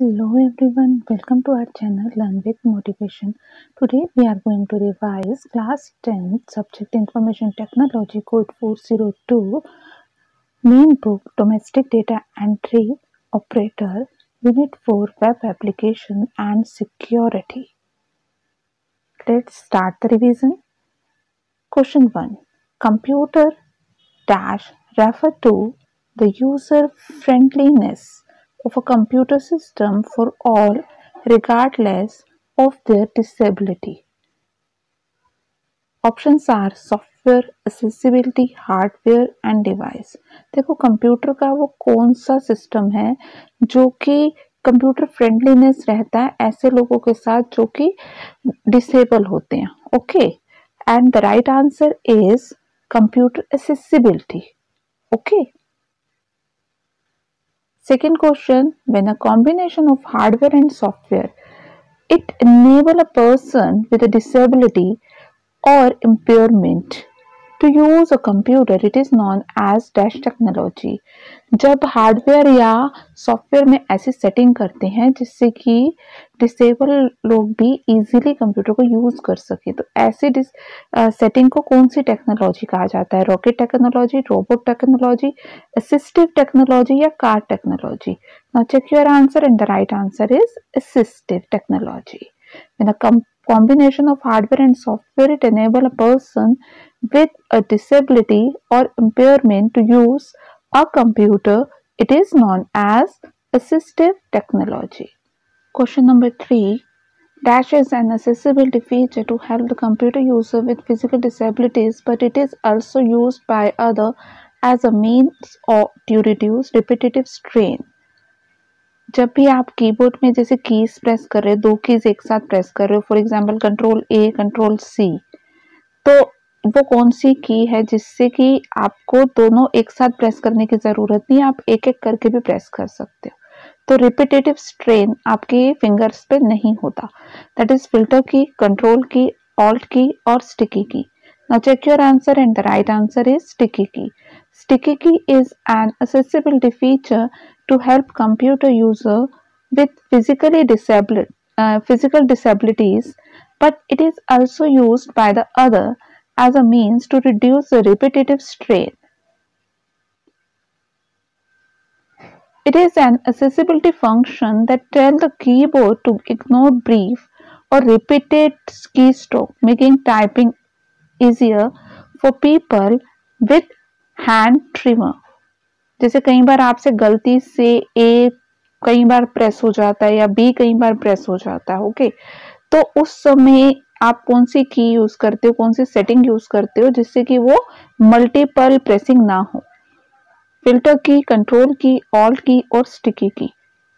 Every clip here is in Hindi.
Hello everyone, welcome to our channel Learn with Motivation. Today we are going to revise class 10 subject Information Technology code 402 main book Domestic Data Entry Operator Unit 4 Web Application and Security. Let's start the revision. Question 1. Computer dash refer to the user friendliness of a computer system for all regardless of their disability. Options are software, accessibility, hardware and device. देखो कंप्यूटर का वो कौन सा सिस्टम है जो कि कंप्यूटर फ्रेंडलीनेस रहता है ऐसे लोगों के साथ जो कि डिसेबल होते हैं. Okay, and the right answer is computer accessibility. Okay. Second question, when a combination of hardware and software, it enable a person with a disability or impairment to use a computer, it is known as dash technology. जब हार्डवेयर या सॉफ्टवेयर में ऐसी सेटिंग करते हैं जिससे कि डिसेबल लोग भी इजीली कंप्यूटर को यूज कर सके, तो ऐसी सेटिंग को कौन सी टेक्नोलॉजी कहा जाता है? Rocket technology, robot technology, assistive technology या car technology? Now check your answer and the right answer is assistive technology. When a combination of hardware and software, it enable a person with a disability or impairment to use a computer, it is known as assistive technology. Question number 3. Dash is an accessibility feature to help the computer user with physical disabilities, but it is also used by other as a means to reduce repetitive strain. जब भी आप कीबोर्ड में जैसे कीज प्रेस कर रहे हो, दो कीज एक साथ प्रेस कर रहे हो, for example control A control C, तो वो कौन सी की है जिससे कि आपको दोनों एक साथ प्रेस करने की जरूरत नहीं, आप एक एक करके भी प्रेस कर सकते हो, तो रिपीटेटिव स्ट्रेन आपके फिंगर्स पे नहीं होता. That is filter key, control key, alt key और sticky key. Now check your answer and the right answer is sticky key. Sticky key is an accessibility feature to help computer user with physical disabilities, but it is also used by the other as a means to reduce the repetitive strain. It is an accessibility function that tells the keyboard to ignore brief or repeated keystroke, making typing easier for people with hand trimmer. जैसे कई बार आपसे गलती से ए कई बार प्रेस हो जाता है या बी कई बार प्रेस हो जाता है. ओके, तो उस समय आप कौन सी की यूज करते हो, कौन सी सेटिंग यूज करते हो जिससे कि वो मल्टीपल प्रेसिंग ना हो? Filter key, control key, alt key और sticky key.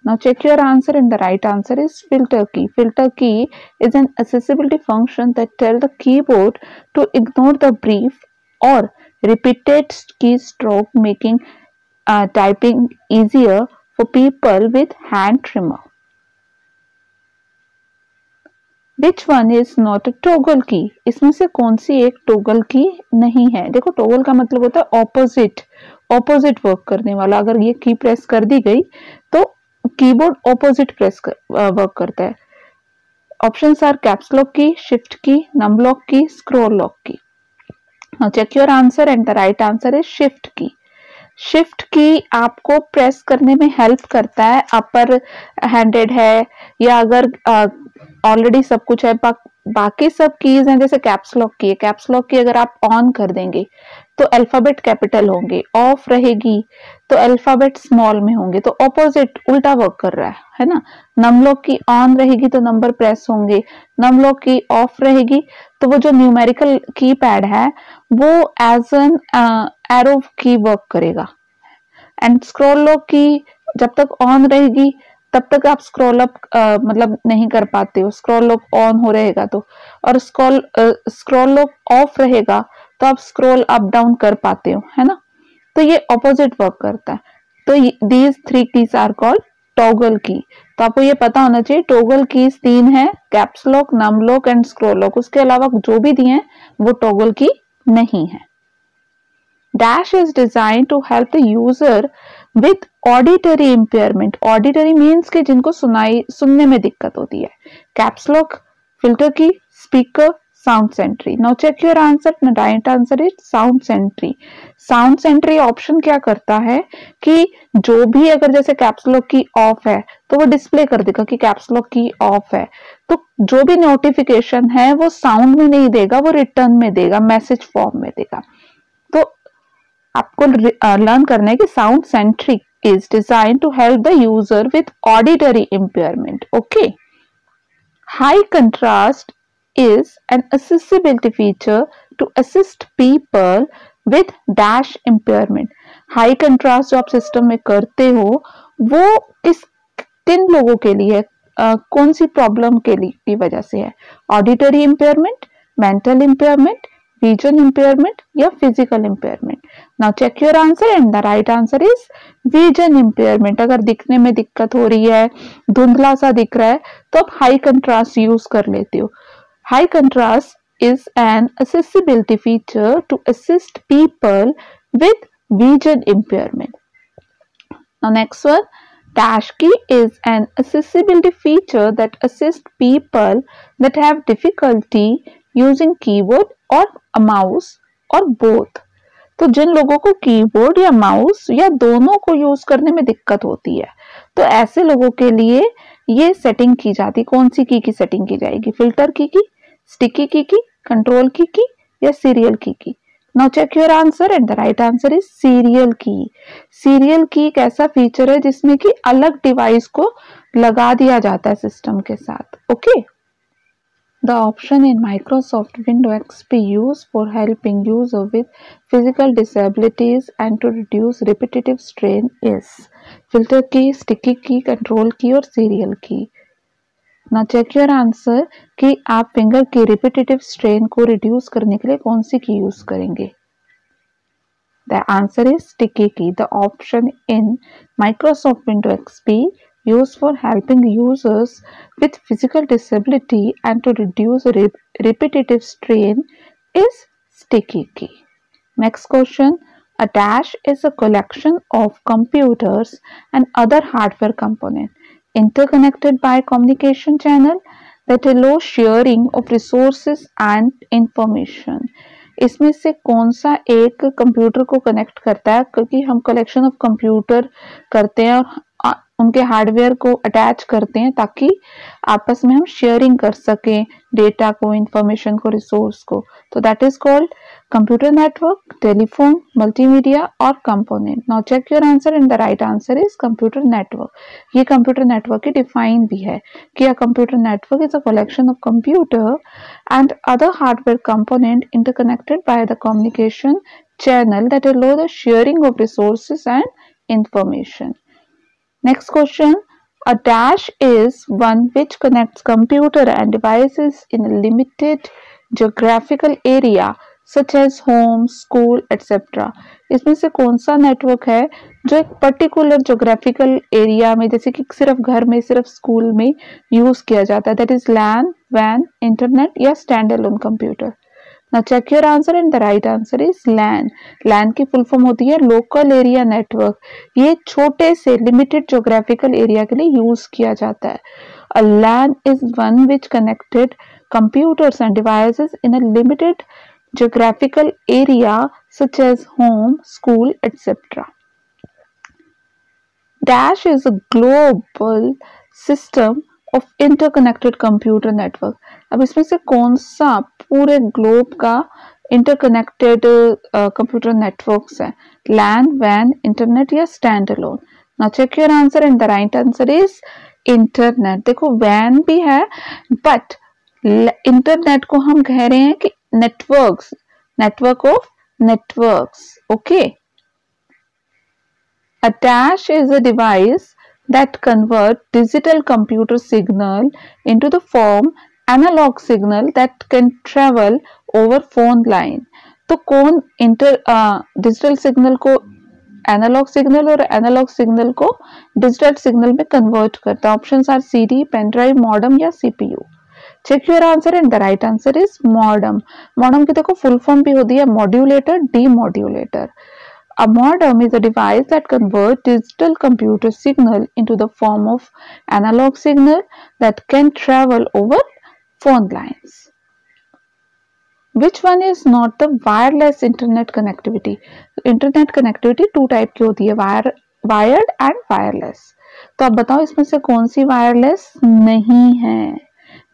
Now check your answer and the right answer is filter key. Filter key is an accessibility function that tells the keyboard to ignore the brief or repeated keystroke, making typing easier for people with hand trimmer. Which one is not a toggle key? इसमें से कौन सी एक टोगल की नहीं है? देखो टोगल का मतलब होता है ऑपोजिट वर्क करने वाला. अगर ये की प्रेस कर दी गई तो कीबोर्ड ऑपोजिट वर्क करता है. ऑप्शंस आर कैप्स लॉक की, शिफ्ट की, नम लॉक की, स्क्रॉल लॉक की. Now check your answer and the right answer is shift key. Shift की आपको प्रेस करने में हेल्प करता है, अपर हैंडेड है या अगर ऑलरेडी सब कुछ है. बाकी सब कीज हैं जैसे कैप्स लॉक की है, कैप्स लॉक की अगर आप ऑन कर देंगे तो अल्फाबेट कैपिटल होंगे, ऑफ रहेगी तो अल्फाबेट स्मॉल में होंगे, तो ऑपोजिट उल्टा वर्क कर रहा है ना. नम लॉक की ऑन रहेगी तो नंबर प्रेस होंगे, नम लॉक की ऑफ रहेगी तो वो जो न्यूमेरिकल कीपैड है वो एज एन एरो की वर्क करेगा. एंड स्क्रॉल लॉक की जब तक ऑन रहेगी तब तक आप स्क्रॉल अप मतलब नहीं कर पाते हो, स्क्रॉल लॉक ऑन हो रहेगा तो, और स्क्रॉल लॉक ऑफ रहेगा तो आप स्क्रॉल अप डाउन कर पाते हो, है ना. तो ये ऑपोजिट वर्क करता है. तो these 3 keys are called toggle key. तो आपको ये पता होना चाहिए टॉगल कीज 3 है, caps lock, num lock and scroll lock. उसके अलावा जो भी दिए हैं वो टॉगल की नहीं है. Dash is designed to help the user with auditory impairment, auditory means के जिनको सुनने में दिक्कत होती है, caps lock, filter key, speaker, sound sentry. Now check your answer, right answer is sound sentry. Sound sentry option क्या करता है कि जो भी अगर जैसे कैप्स लॉक की ऑफ है तो वो डिस्प्ले कर देगा कि कैप्स लॉक की ऑफ है, तो जो भी नोटिफिकेशन है वो साउंड में नहीं देगा, वो रिटर्न में देगा, मैसेज फॉर्म में देगा। तो आपको लर्न करना है कि sound sentry is designed to help the user with auditory impairment. Okay. High contrast is an accessibility feature to assist people with dash impairment. High contrast जो आप सिस्टम में करते हो वो किन लोगों के लिए कौन सी प्रॉब्लम के लिए की वजह से है? Auditory impairment, mental impairment, vision impairment या physical impairment? Now check your answer and the right answer is vision impairment. अगर दिखने में दिक्कत हो रही है, धुंधला सा दिख रहा है, तो आप हाई कंट्रास्ट यूज कर लेते हो। High contrast is an accessibility feature to assist people with vision impairment. Now next one, dash key is an accessibility feature that assists people that have difficulty using keyboard or a mouse or both. तो जिन लोगों को कीबोर्ड या माउस या दोनों को यूज करने में दिक्कत होती है, तो ऐसे लोगों के लिए ये सेटिंग की जाती। कौन सी की सेटिंग की जाएगी? फिल्टर की, स्टिकी की, कंट्रोल की या serial key? Now check your answer and the right answer is serial key. Serial key एक ऐसा फीचर है जिसमें कि अलग डिवाइस को लगा दिया जाता है सिस्टम के साथ। Okay. The option in Microsoft Windows XP used for helping users with physical disabilities and to reduce repetitive strain is filter key, sticky key, control key और serial key. Now check your answer कि आप फिंगर की रिपीटेटिव स्ट्रेन को रिड्यूस करने के लिए कौन सी की यूज करेंगे? The answer is sticky key. The option in Microsoft Windows XP used for helping users with physical disability and to reduce repetitive strain is sticky key. Next question. A dash is a collection of computers and other hardware components interconnected by communication channel that allow sharing of resources and information. इसमें से कौन सा एक कंप्यूटर को कनेक्ट करता है? क्योंकि हम कलेक्शन ऑफ कंप्यूटर करते हैं और उनके हार्डवेयर को अटैच करते हैं ताकि आपस में हम शेयरिंग कर सकें डेटा को, इंफॉर्मेशन को, रिसोर्स को। तो that is called computer network, telephone, multimedia और component. Now check your answer and the right answer is computer network. ये कंप्यूटर नेटवर्क की डिफाइन भी है कि a computer network is a collection of computer and other hardware component interconnected by the communication channel that allow the sharing of resources and information. Next question. A dash is one which connects computer and devices in a limited geographical area such as home, school, etc. इसमें से कौन सा नेटवर्क है जो एक पर्टिकुलर जोग्राफिकल एरिया में, जैसे कि सिर्फ घर में, सिर्फ स्कूल में यूज किया जाता है? दैट इज लैन, वैन, इंटरनेट या stand alone computer? Now check your answer and the right answer is LAN. LAN की फुल फॉर्म होती है लोकल एरिया नेटवर्क। ये छोटे से लिमिटेड ज्योग्राफिकल एरिया के लिए यूज किया जाता है। A LAN is one which connected computers and devices in a limited geographical area such as home, school, etc. Dash is a global system of interconnected computer network. अब इसमें से कौन सा पूरे ग्लोब का इंटरकनेक्टेड कंप्यूटर नेटवर्क्स है? लैन, वैन, इंटरनेट या stand alone? Now check your answer and the right answer is internet. देखो वैन भी है बट इंटरनेट को हम कह रहे हैं कि networks, network of networks. Okay. A dash is a device that convert digital computer signal into the form analog signal that can travel over phone line. तो कौन डिजिटल सिग्नल को एनालॉग सिग्नल और एनालॉग सिग्नल को डिजिटल सिग्नल में कन्वर्ट करता है? Options are CD, pen drive, modem या CPU. Check your answer and the right answer is modem. Modem की देखो फुल फॉर्म भी होती है modulator, demodulator. A modem is a device that converts digital computer signal into the form of analog signal that can travel over phone lines. Which one is not the wireless internet connectivity? Internet connectivity two type की होती है, वायर्ड एंड वायरलेस. तो अब बताओ इसमें से कौन सी वायरलेस नहीं है?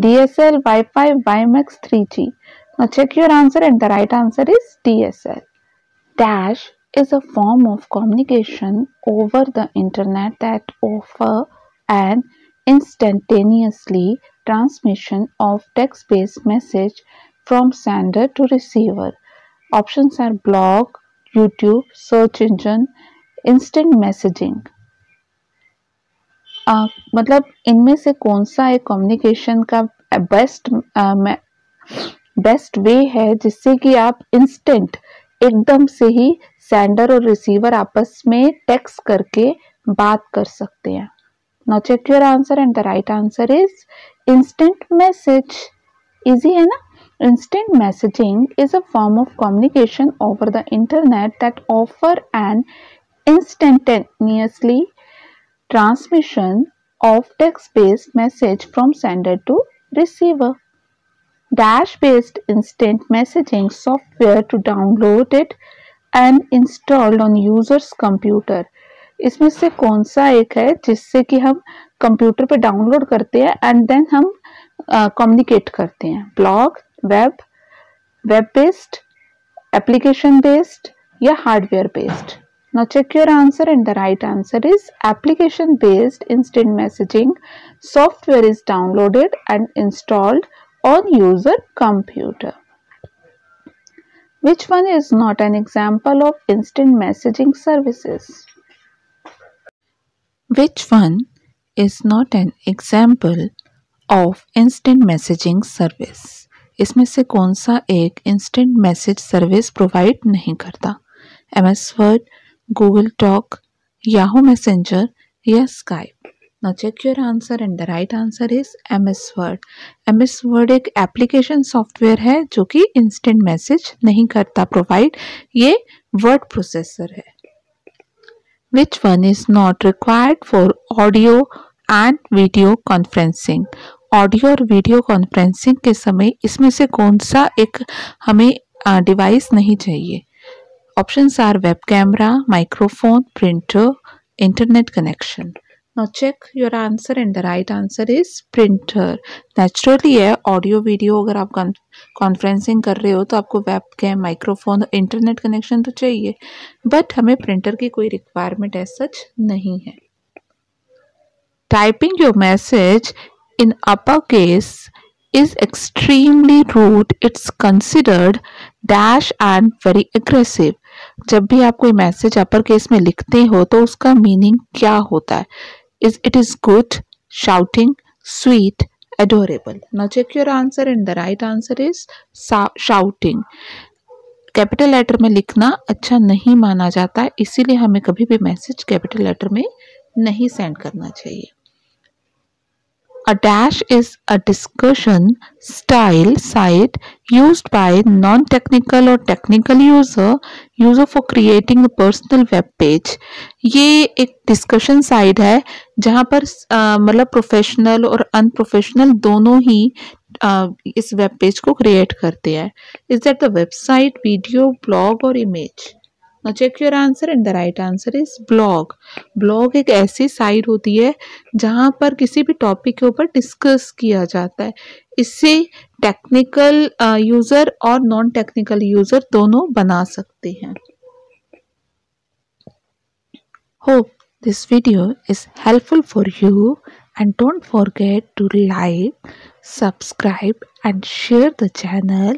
DSL, Wi-Fi, WiMAX, 3G. Now check your answer and the right answer is DSL. Dash is a form of communication over the internet that offer an instantaneously transmission of text-based message from sender to receiver. Options are blog, YouTube, search engine, instant messaging. मतलब इनमें से कौन सा एक कम्युनिकेशन का बेस्ट वे है जिससे कि आप इंस्टेंट एकदम से ही सेंडर और रिसीवर आपस में टेक्स्ट करके बात कर सकते हैं? Now check your answer and the right answer is instant message. Easy है ना? Instant messaging is a form of communication over the internet that offer an instantaneously transmission of text-based message from sender to receiver. Dash-based instant messaging software to download it and installed on user's computer. इसमें से कौन सा एक है जिससे कि हम कंप्यूटर पे डाउनलोड करते हैं एंड देन हम कम्युनिकेट करते हैं? Blog, web based, application based या hardware based? Now check your answer and the right answer is application based instant messaging software is downloaded and installed on user computer. Which one is not an example of instant messaging services? Which one is not an example of instant messaging service? इसमें से कौन सा एक instant message service प्रोवाइड नहीं करता? MS Word, Google Talk, Yahoo Messenger या Skype? Now check your answer and the right answer is MS Word. MS Word एक एप्लीकेशन सॉफ्टवेयर है जो कि इंस्टेंट मैसेज नहीं करता प्रोवाइड, ये वर्ड प्रोसेसर है. Which one is not required for audio and video conferencing? Audio और वीडियो कॉन्फ्रेंसिंग के समय इसमें से कौन सा एक हमें डिवाइस नहीं चाहिए? Options are web camera, microphone, printer, internet connection. Now check your answer and the right answer is printer. Naturally है, ऑडियो वीडियो अगर आप कॉन्फ्रेंसिंग कर रहे हो तो आपको web cam, microphone, internet connection तो चाहिए, बट हमें प्रिंटर की कोई रिक्वायरमेंट एज सच नहीं है. Typing your message in uppercase is extremely rude. It's considered dash and very aggressive. जब भी आप कोई मैसेज अपर केस में लिखते हो तो उसका मीनिंग क्या होता है? It is good, shouting, sweet, adorable. Now check your answer and the right answer is shouting. Capital letter में लिखना अच्छा नहीं माना जाता है, इसीलिए हमें कभी भी मैसेज कैपिटल लेटर में नहीं सेंड करना चाहिए. A dash is a discussion style site used by non-technical or technical user for creating a personal web page. ये एक डिस्कशन साइट है जहाँ पर मतलब प्रोफेशनल और अनप्रोफेशनल दोनों ही इस वेब पेज को क्रिएट करते हैं. Is that the website, video, blog और image? Now check your answer and the right answer is blog. Blog एक ऐसी साइट होती है जहाँ पर किसी भी टॉपिक के ऊपर डिस्कस किया जाता है. इससे टेक्निकल यूजर और नॉन टेक्निकल यूजर दोनों बना सकते हैं. Hope this video is helpful for you and don't forget to like, subscribe and share the channel.